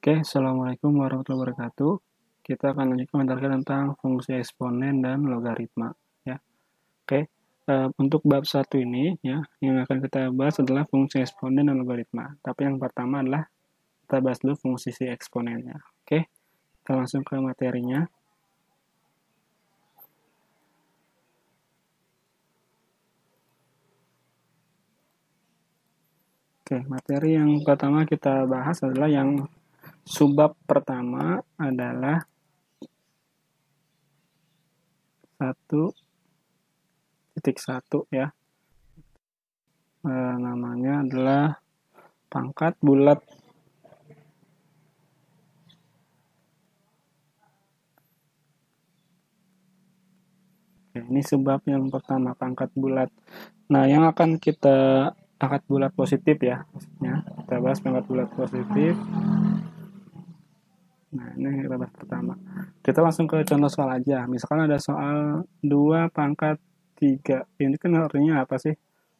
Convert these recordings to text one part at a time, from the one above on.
Oke, Assalamualaikum warahmatullahi wabarakatuh. Kita akan lanjut komentarkan tentang fungsi eksponen dan logaritma. Ya, oke. Untuk bab satu ini, ya, yang akan kita bahas adalah fungsi eksponen dan logaritma. Tapi yang pertama adalah kita bahas dulu fungsi si eksponennya. Oke, kita langsung ke materinya. Oke, materi yang pertama kita bahas adalah yang subbab pertama adalah 1.1 ya. Namanya adalah pangkat bulat. Oke, ini sebab yang pertama, pangkat bulat. Nah, yang akan kita pangkat bulat positif ya, maksudnya. Kita bahas pangkat bulat positif. Nah, ini kita bahas pertama. Kita langsung ke contoh soal aja. Misalkan ada soal 2 pangkat 3. Ini kan artinya apa sih?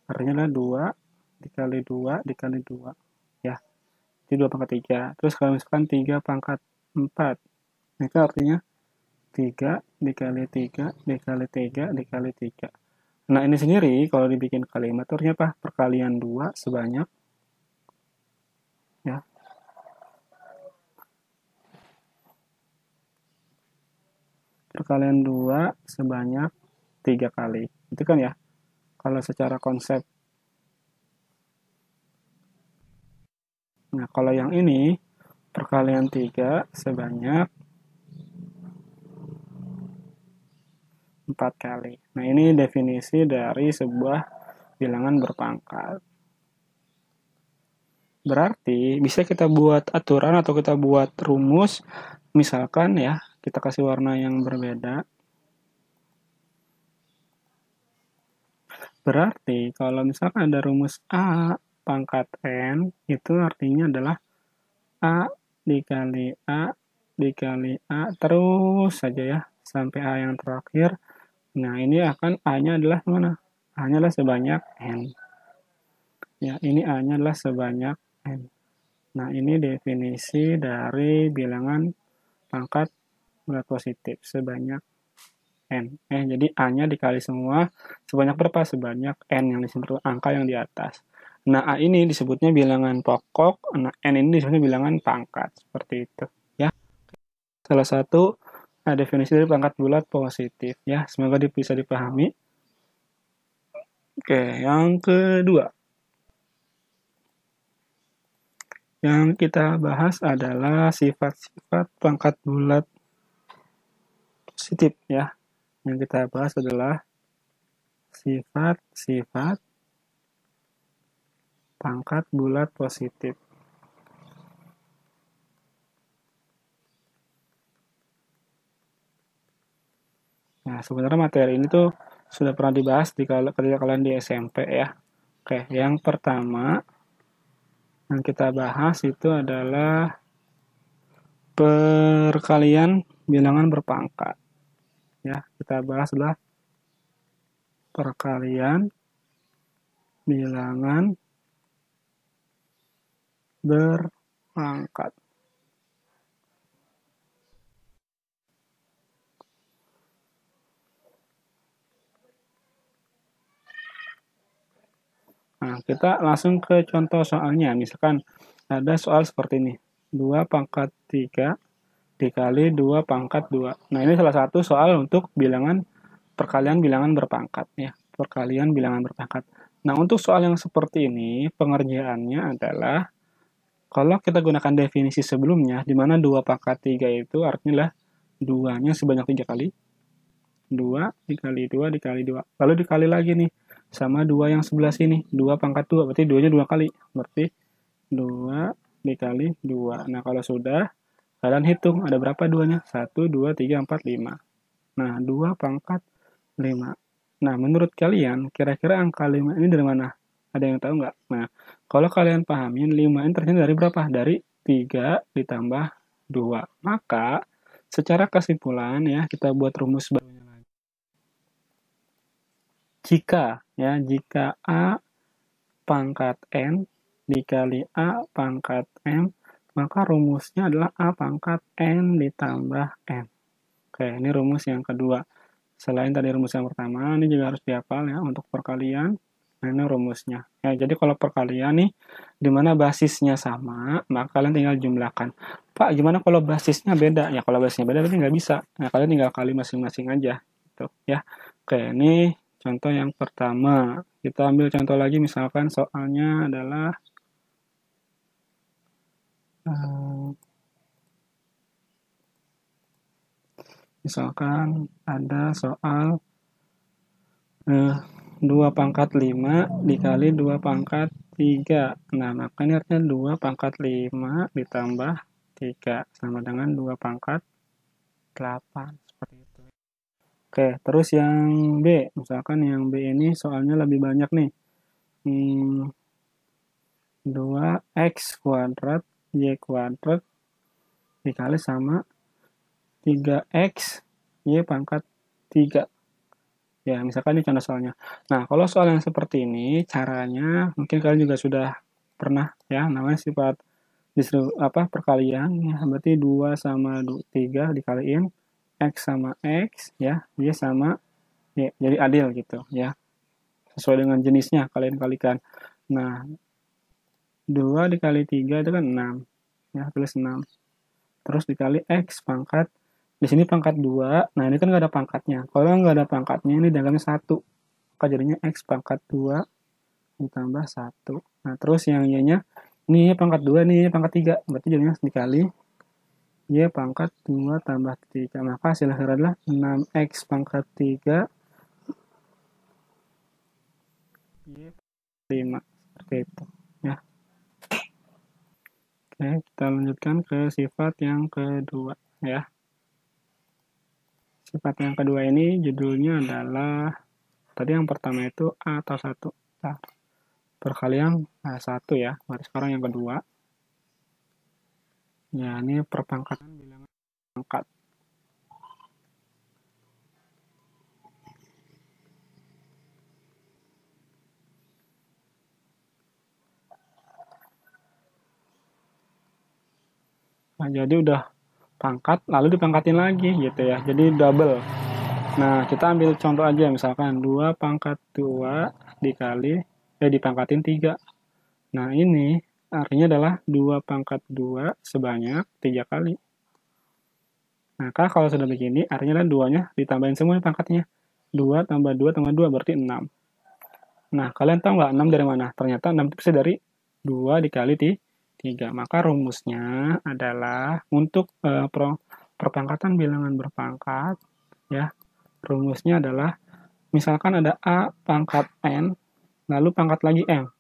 Artinya adalah 2 dikali 2 dikali 2. Ya, itu 2 pangkat 3. Terus kalau misalkan 3 pangkat 4. Ini kan artinya 3 dikali 3 dikali 3 dikali 3. Nah, ini sendiri kalau dibikin kalimat artinya apa? Perkalian 2 sebanyak ya. Perkalian 2 sebanyak 3 kali. Itu kan ya. Kalau secara konsep. Nah, kalau yang ini perkalian 3 sebanyak 4 kali. Nah, ini definisi dari sebuah bilangan berpangkat. Berarti bisa kita buat aturan atau kita buat rumus, misalkan ya, kita kasih warna yang berbeda. Berarti kalau misalkan ada rumus A pangkat N, itu artinya adalah A dikali A dikali A terus saja ya, sampai A yang terakhir. Nah, ini akan A-nya adalah mana? A-nya adalah sebanyak N. Ya, ini A-nya adalah sebanyak N. Nah, ini definisi dari bilangan pangkat bulat positif, sebanyak N. Jadi A-nya dikali semua, sebanyak berapa? Sebanyak N yang disebut angka yang di atas. Nah, A ini disebutnya bilangan pokok, nah N ini disebutnya bilangan pangkat. Seperti itu. Ya. Salah satu definisi dari pangkat bulat positif. Ya, semoga bisa dipahami. Oke, yang kedua. Yang kita bahas adalah sifat-sifat pangkat bulat positif. Ya. Yang kita bahas adalah sifat-sifat pangkat bulat positif. Nah, sebenarnya materi ini tuh sudah pernah dibahas ketika kalian di SMP ya. Oke, yang pertama yang kita bahas itu adalah perkalian bilangan berpangkat. Ya, kita bahas adalah perkalian bilangan berpangkat. Nah, kita langsung ke contoh soalnya. Misalkan ada soal seperti ini. 2 pangkat 3 dikali 2 pangkat 2. Nah, ini salah satu soal untuk bilangan perkalian bilangan berpangkat ya. Perkalian bilangan berpangkat. Nah, untuk soal yang seperti ini, pengerjaannya adalah kalau kita gunakan definisi sebelumnya, di mana 2 pangkat 3 itu artinya adalah 2-nya sebanyak 3 kali. 2 dikali 2 dikali 2. Lalu dikali lagi nih, sama 2 yang sebelah sini. 2 pangkat 2, berarti 2-nya 2 kali. Berarti 2 dikali 2. Nah, kalau sudah, kalian hitung ada berapa 2-nya? 1, 2, 3, 4, 5. Nah, 2 pangkat 5. Nah, menurut kalian, kira-kira angka 5 ini dari mana? Ada yang tahu nggak? Nah, kalau kalian pahamin, 5 ini ternyata dari berapa? Dari 3 ditambah 2. Maka, secara kesimpulan ya, kita buat rumus barunya lagi. Jika A pangkat N dikali A pangkat M maka rumusnya adalah A pangkat N ditambah N. Oke, ini rumus yang kedua. Selain tadi rumus yang pertama, ini juga harus dihafal ya untuk perkalian. Nah, ini rumusnya. Ya, jadi kalau perkalian nih, di mana basisnya sama, maka kalian tinggal jumlahkan. Pak, gimana kalau basisnya beda? Ya, kalau basisnya beda berarti nggak bisa. Nah, kalian tinggal kali masing-masing aja. Gitu, ya. Oke, ini contoh yang pertama. Kita ambil contoh lagi, misalkan soalnya adalah misalkan ada soal 2 pangkat 5 dikali 2 pangkat 3. Nah, maka ini artinya 2 pangkat 5 ditambah 3 sama dengan 2 pangkat 8. Seperti itu. Oke, terus yang B. Misalkan yang B ini soalnya lebih banyak nih. 2x kuadrat y kuadrat dikali sama 3x y pangkat 3. Ya, misalkan ini contoh soalnya. Nah, kalau soal yang seperti ini, caranya mungkin kalian juga sudah pernah ya, namanya sifat perkalian ya, berarti 2 sama 3 dikaliin x sama x ya, y sama y. Jadi adil gitu ya. Sesuai dengan jenisnya kalian kalikan. Nah, 2 dikali 3 itu kan 6. Ya, tulis 6. Terus dikali x pangkat. Di sini pangkat 2. Nah, ini kan nggak ada pangkatnya. Kalau nggak ada pangkatnya, ini dalamnya 1. Maka jadinya x pangkat 2 ditambah 1. Nah, terus yang y-nya, ini y pangkat 2, ini y pangkat 3. Berarti jadinya dikali y pangkat 2 tambah 3. Maka hasil akhir adalah 6x pangkat 3 y 5. Seperti itu. Ya. Oke, kita lanjutkan ke sifat yang kedua. Ya. Sifat yang kedua ini judulnya adalah, tadi yang pertama itu A atau 1. Nah, perkalian A1 ya. Baru sekarang yang kedua. Ya, ini perpangkatan bilangan pangkat. Nah, jadi udah pangkat, lalu dipangkatin lagi gitu ya. Jadi double. Nah, kita ambil contoh aja, misalkan 2 pangkat 2 dikali, dipangkatin 3. Nah, ini artinya adalah 2 pangkat 2 sebanyak 3 kali. Maka kalau sudah begini, artinya adalah 2-nya ditambahin semua pangkatnya. 2 tambah 2 tambah 2 berarti 6. Nah, kalian tahu nggak 6 dari mana? Ternyata 6 itu bisa dari 2 dikali 3. Maka rumusnya adalah untuk perpangkatan bilangan berpangkat, ya, rumusnya adalah misalkan ada A pangkat N, lalu pangkat lagi M.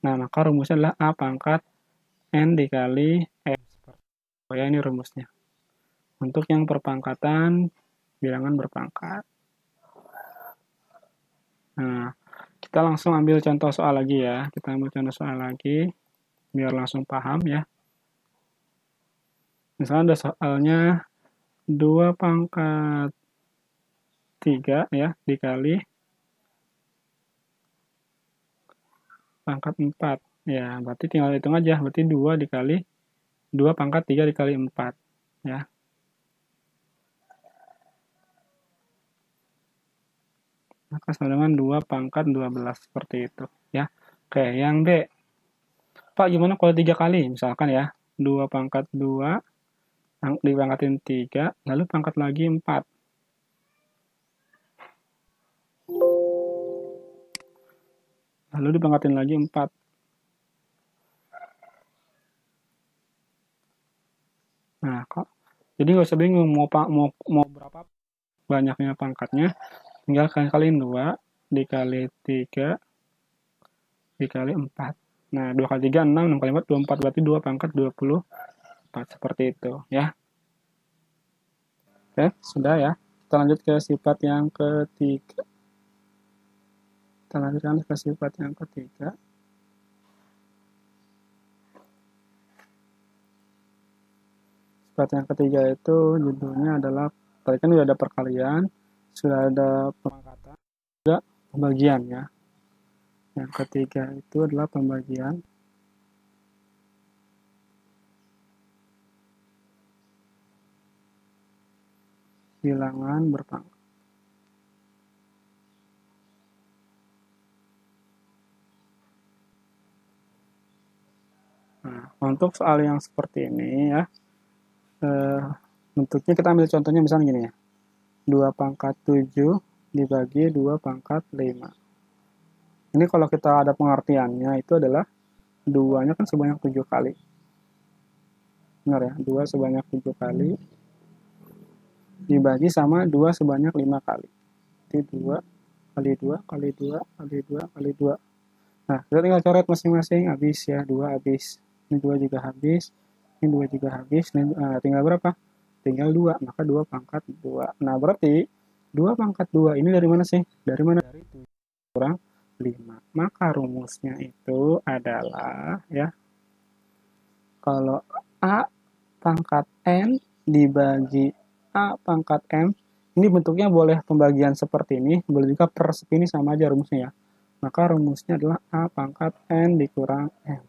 Nah, maka rumusnya adalah A pangkat N dikali M. Oh ya, ini rumusnya. Untuk yang perpangkatan bilangan berpangkat. Nah, kita langsung ambil contoh soal lagi ya. Kita ambil contoh soal lagi, biar langsung paham ya. Misalnya ada soalnya 2 pangkat 3 ya, dikali pangkat 4. Ya, berarti tinggal hitung aja. Berarti 2 dikali 2 pangkat 3 dikali 4. Ya. Maka sama dengan 2 pangkat 12. Seperti itu. Ya. Oke, yang B. Pak, gimana kalau 3 kali? Misalkan ya, 2 pangkat 2 dipangkatin 3, lalu pangkat lagi 4. Lalu dipangkatin lagi 4. Nah, kok jadi nggak usah bingung mau berapa banyaknya pangkatnya, tinggal kaliin 2 dikali 3 dikali 4. Nah, 2 kali 3 6, 6 kali 4 24, berarti 2 pangkat 24. Seperti itu ya. Oke, sudah ya. Kita lanjut ke sifat yang ketiga. Kita lanjutkan ke sifat yang ketiga. Sifat yang ketiga itu judulnya adalah, tadi kan sudah ada perkalian, sudah ada pemangkatan, juga pembagian ya. Yang ketiga itu adalah pembagian. bilangan berpangkat. Nah, untuk soal yang seperti ini ya, bentuknya kita ambil contohnya misalnya gini ya. 2 pangkat 7 dibagi 2 pangkat 5. Ini kalau kita ada pengertiannya itu adalah 2-nya kan sebanyak 7 kali. Benar ya, 2 sebanyak 7 kali dibagi sama 2 sebanyak 5 kali. Jadi 2 kali 2 kali 2 kali 2 kali 2. Nah, kita tinggal coret masing-masing, habis ya, 2 habis. Ini 2 juga habis, ini 2 juga habis. Tinggal berapa? Tinggal 2, maka 2 pangkat 2. Nah, berarti 2 pangkat 2 ini dari mana sih? Dari mana? Dari 7 kurang 5. Maka rumusnya itu adalah, ya, kalau A pangkat N dibagi A pangkat M, ini bentuknya boleh pembagian seperti ini, boleh juga per segini sama aja rumusnya ya. Maka rumusnya adalah A pangkat N dikurang M.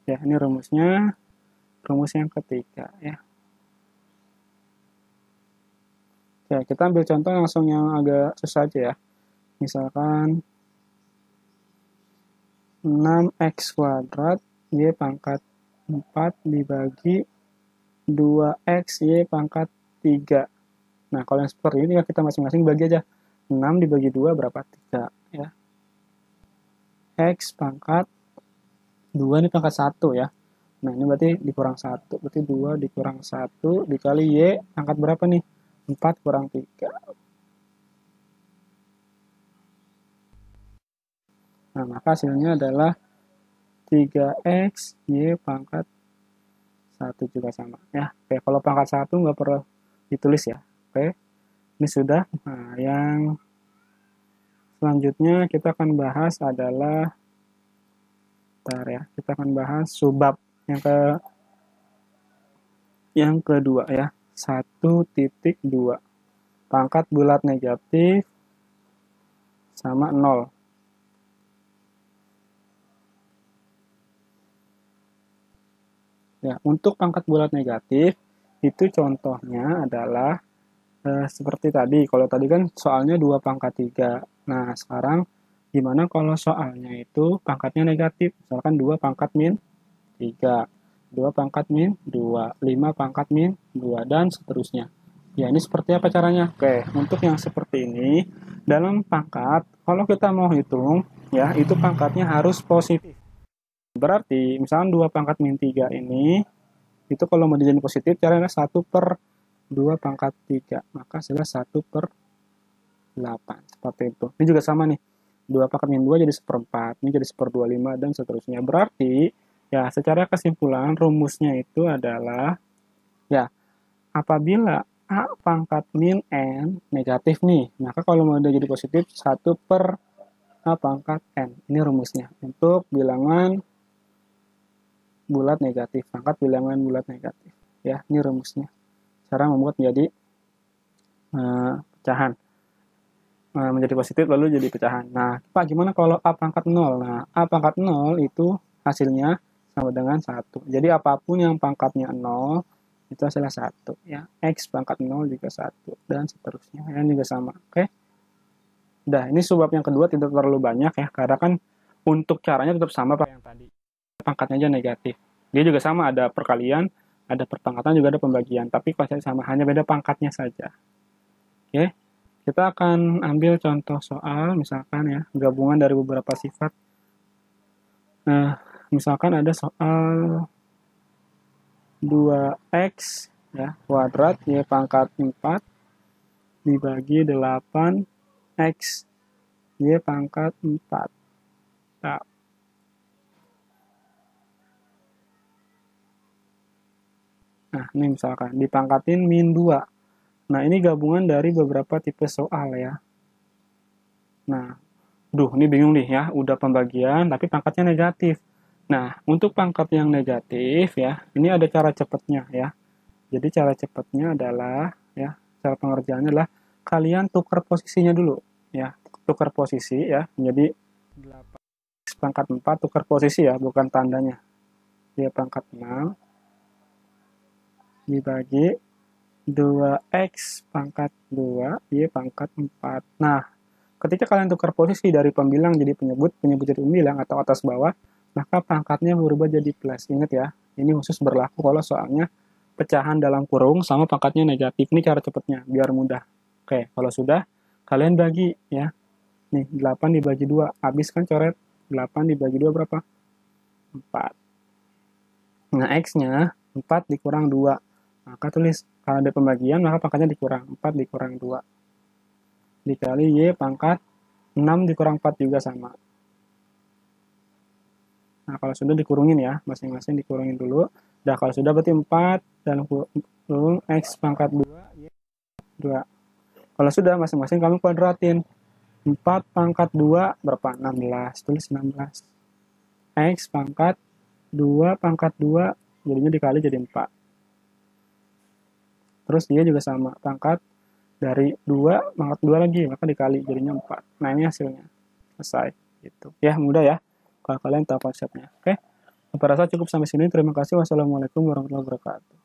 Ya, ini rumusnya, rumus yang ketiga ya. Oke, kita ambil contoh langsung yang agak susah aja ya. Misalkan 6x kuadrat Y pangkat 4 dibagi 2x Y pangkat 3. Nah, kalau yang seperti ini kita masing-masing bagi aja. 6 dibagi 2 berapa? 3 ya. X pangkat 2 ini pangkat 1 ya. Nah, ini berarti dikurang 1. Berarti 2 dikurang 1 dikali Y pangkat berapa nih? 4 kurang 3. Nah, maka hasilnya adalah 3x Y pangkat 1 juga sama. Ya, oke, kalau pangkat 1 nggak perlu ditulis ya. Oke, ini sudah. Nah, yang selanjutnya kita akan bahas adalah, bentar ya, kita akan bahas subbab yang kedua ya. 1.2. Pangkat bulat negatif sama 0. Ya, untuk pangkat bulat negatif, itu contohnya adalah seperti tadi. Kalau tadi kan soalnya 2 pangkat 3. Nah, sekarang gimana kalau soalnya itu pangkatnya negatif? Misalkan 2 pangkat min 3, 2 pangkat min 2, 5 pangkat min 2, dan seterusnya. Ya, ini seperti apa caranya? Oke, untuk yang seperti ini, dalam pangkat, kalau kita mau hitung, ya, itu pangkatnya harus positif. Berarti, misalkan 2 pangkat min 3 ini, itu kalau mau dijadiin positif, caranya 1 per 2 pangkat 3. Maka hasilnya 1 per 8. Seperti itu. Ini juga sama nih. 2 pangkat min 2 jadi 1/4. Ini jadi 1/25 dan seterusnya. Berarti, ya, secara kesimpulan, rumusnya itu adalah, ya, apabila A pangkat min N negatif nih, maka kalau mau jadi positif, 1 per A pangkat N. Ini rumusnya. Untuk bilangan bulat negatif. Pangkat bilangan bulat negatif. Ya, ini rumusnya. Cara membuat menjadi pecahan. Menjadi positif lalu jadi pecahan. Nah, Pak, gimana kalau A pangkat 0? Nah, A pangkat 0 itu hasilnya sama dengan 1. Jadi apapun yang pangkatnya 0, itu hasilnya 1. Ya. X pangkat 0 juga 1. Dan seterusnya. Yang juga sama. Oke? Udah, ini subbab yang kedua tidak terlalu banyak ya. Karena kan untuk caranya tetap sama Pak yang tadi. Pangkatnya aja negatif. Dia juga sama, ada perkalian, ada perpangkatan, juga ada pembagian. Tapi konsepnya sama, hanya beda pangkatnya saja. Oke? Kita akan ambil contoh soal, misalkan ya, gabungan dari beberapa sifat. Nah, misalkan ada soal 2x ya, kuadrat Y pangkat 4 dibagi 8x Y pangkat 4. Nah, ini misalkan dipangkatin min 2. Nah, ini gabungan dari beberapa tipe soal ya. Nah, ini bingung nih ya, udah pembagian tapi pangkatnya negatif. Nah, untuk pangkat yang negatif ya, ini ada cara cepatnya ya. Jadi cara cepatnya adalah ya, cara pengerjaannya adalah kalian tukar posisinya dulu ya. Tukar posisi ya, menjadi 8 pangkat 4 tukar posisi ya, bukan tandanya. Dia pangkat 6 dibagi 2x pangkat 2, Y pangkat 4. Nah, ketika kalian tukar posisi dari pembilang jadi penyebut, penyebut jadi pembilang atau atas bawah, maka pangkatnya berubah jadi plus. Ingat ya, ini khusus berlaku kalau soalnya pecahan dalam kurung sama pangkatnya negatif. Ini cara cepatnya, biar mudah. Oke, kalau sudah, kalian bagi ya. Nih, 8 dibagi 2. Habis kan coret. 8 dibagi 2 berapa? 4. Nah, X-nya 4 dikurang 2. Maka tulis, kalau ada pembagian, maka pangkatnya dikurang. 4 dikurang 2. Dikali Y pangkat 6 dikurang 4 juga sama. Nah, kalau sudah dikurungin ya, masing-masing dikurungin dulu. Nah, kalau sudah berarti 4 dan kurung X pangkat 2, Y 2. Kalau sudah, masing-masing kamu kuadratin. 4 pangkat 2 berapa? 16. Tulis 16. X pangkat 2 pangkat 2 jadinya dikali jadi 4. Terus dia juga sama, pangkat dari 2 pangkat 2 lagi, maka dikali jadinya 4. Nah, ini hasilnya. Selesai. Gitu. Ya, mudah ya. Kalau kalian tahu konsepnya. Oke? Aku rasa cukup sampai sini. Terima kasih. Wassalamualaikum warahmatullahi wabarakatuh.